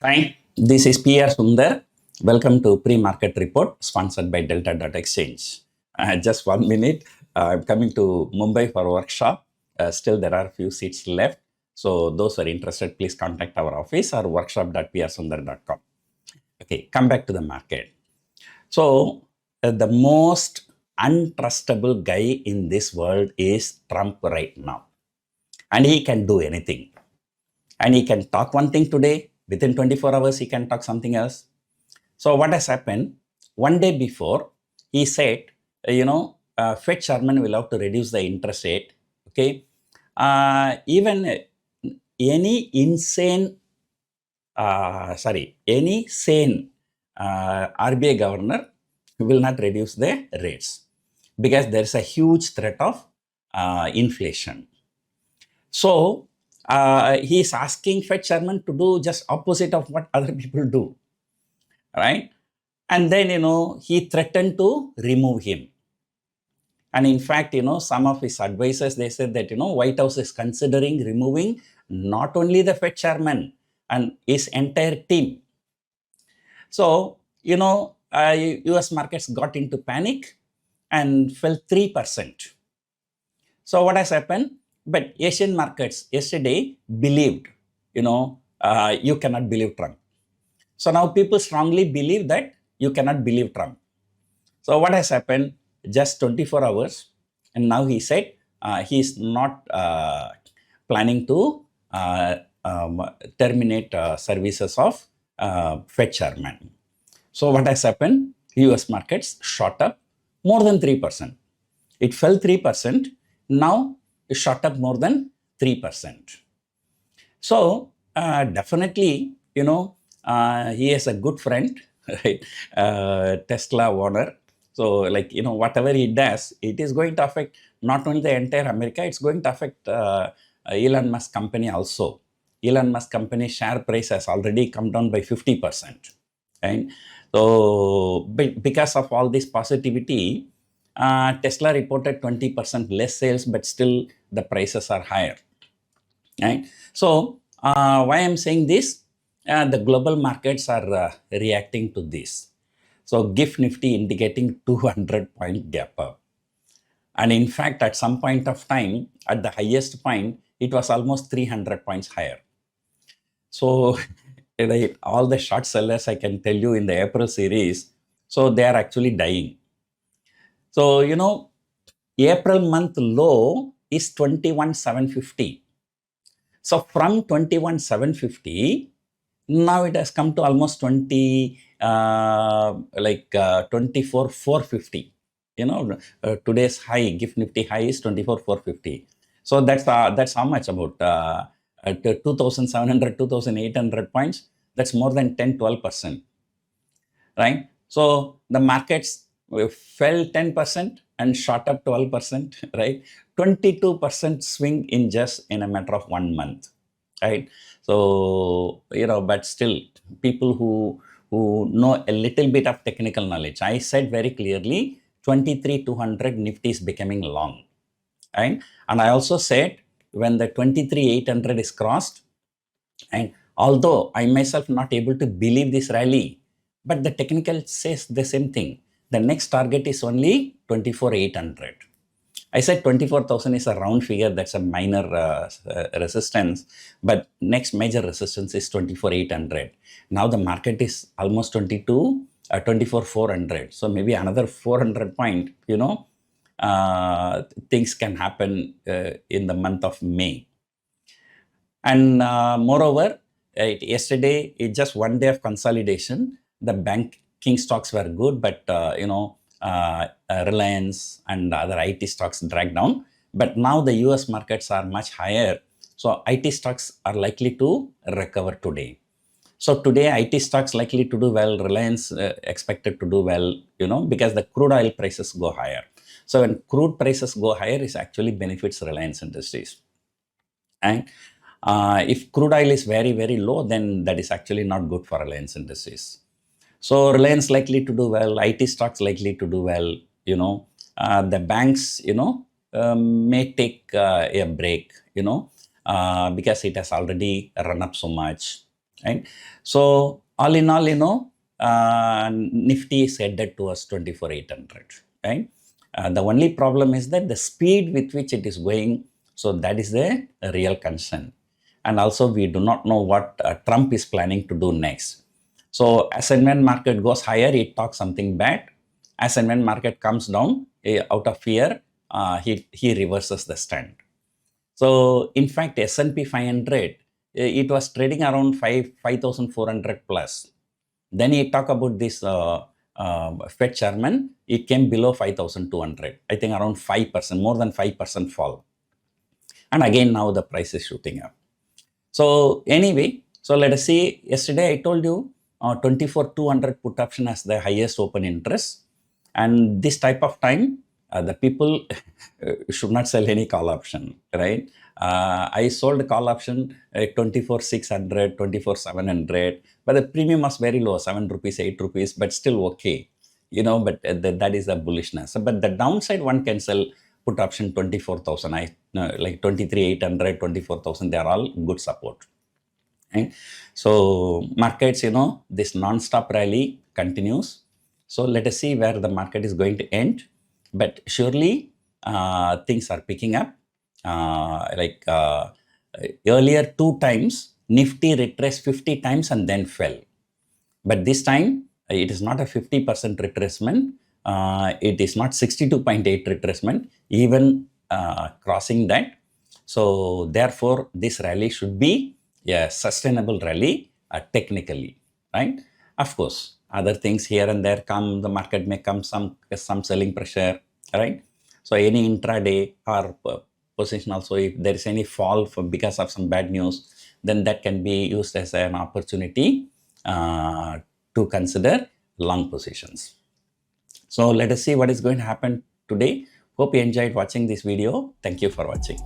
Hi, this is PR Sundar. Welcome to Pre-Market Report sponsored by Delta.Exchange. Just 1 minute. I'm coming to Mumbai for a workshop. Still, there are a few seats left. So, those who are interested, please contact our office or workshop.prsundar.com. Okay, come back to the market. So, the most untrustable guy in this world is Trump right now. And he can do anything. And he can talk one thing today. Within 24 hours, he can talk something else. So what has happened? One day before, he said, Fed chairman will have to reduce the interest rate. Okay, even any sane RBI governor will not reduce the rates because there is a huge threat of inflation. So he is asking Fed chairman to do just opposite of what other people do, right? And then, he threatened to remove him. And in fact, some of his advisors, they said that, White House is considering removing not only the Fed chairman and his entire team. So, US markets got into panic and fell 3%. So what has happened? But Asian markets yesterday believed, you cannot believe Trump. So now people strongly believe that you cannot believe Trump. So what has happened? Just 24 hours, and now he said he is not planning to terminate services of Fed chairman. So what has happened? US markets shot up more than 3%. It fell 3%. Now it shot up more than 3%. So definitely, he is a good friend, right? Tesla owner. So whatever he does, it is going to affect not only the entire America, it's going to affect Elon Musk company also. Elon Musk company share price has already come down by 50%. Right? So because of all this positivity, Tesla reported 20% less sales, but still the prices are higher. Right? So why I'm saying this? The global markets are reacting to this. So GIFT Nifty indicating 200-point gap up. And in fact, at some point of time, at the highest point, it was almost 300 points higher. So all the short sellers, I can tell you in the April series, so they are actually dying. So, April month low is 21,750. So from 21,750, now it has come to almost 24,450. Today's high, GIFT Nifty high is 24,450. So that's how much, about 2,700, 2,800 points. That's more than 10-12%, right? So the markets fell 10% and shot up 12%, right? 22% swing in a matter of 1 month, right? So, but still, people who know a little bit of technical knowledge, I said very clearly, 23,200 Nifty is becoming long, right? And I also said when the 23,800 is crossed, and although I myself not able to believe this rally, but the technical says the same thing. The next target is only 24,800. I said 24,000 is a round figure. That's a minor resistance. But next major resistance is 24,800. Now the market is almost 24,400. So maybe another 400 point, things can happen in the month of May. And moreover, yesterday, it's just 1 day of consolidation. The banking stocks were good, but Reliance and other IT stocks dragged down. But now the US markets are much higher. So IT stocks are likely to recover today. So today, IT stocks likely to do well. Reliance expected to do well, because the crude oil prices go higher. So when crude prices go higher, it actually benefits Reliance Industries. And if crude oil is very, very low, then that is actually not good for Reliance Industries. So Reliance likely to do well, IT stocks likely to do well, the banks, may take a break, because it has already run up so much. right? So all in all, Nifty is headed towards 24,800, right? The only problem is that the speed with which it is going, so that is the real concern. And also we do not know what Trump is planning to do next. So as and when market goes higher, it talks something bad. As and when market comes down, out of fear, he reverses the stand. So in fact, S&P 500, it was trading around 5,400 plus. Then he talked about this Fed chairman, it came below 5,200. I think around 5%, more than 5% fall. And again, now the price is shooting up. So anyway, so let us see. Yesterday I told you 24,200 put option as the highest open interest. And this type of time, the people should not sell any call option, right? I sold call option 24,600, 24,700, but the premium was very low, 7 rupees, 8 rupees, but still okay. But that is the bullishness. But the downside, one can sell put option 24,000, like 23,800, 24,000, they are all good support. Right? So markets, this non-stop rally continues. So let us see where the market is going to end. But surely things are picking up. Earlier 2 times, Nifty retraced 50 times and then fell. But this time, it is not a 50% retracement. It is not 62.8 retracement, even crossing that. So therefore, this rally should be a sustainable rally technically, right? Of course, other things here and there come, the market may come some selling pressure, right? So any intraday or position also, if there is any fall because of some bad news, then that can be used as an opportunity to consider long positions. So let us see what is going to happen today. Hope you enjoyed watching this video. Thank you for watching.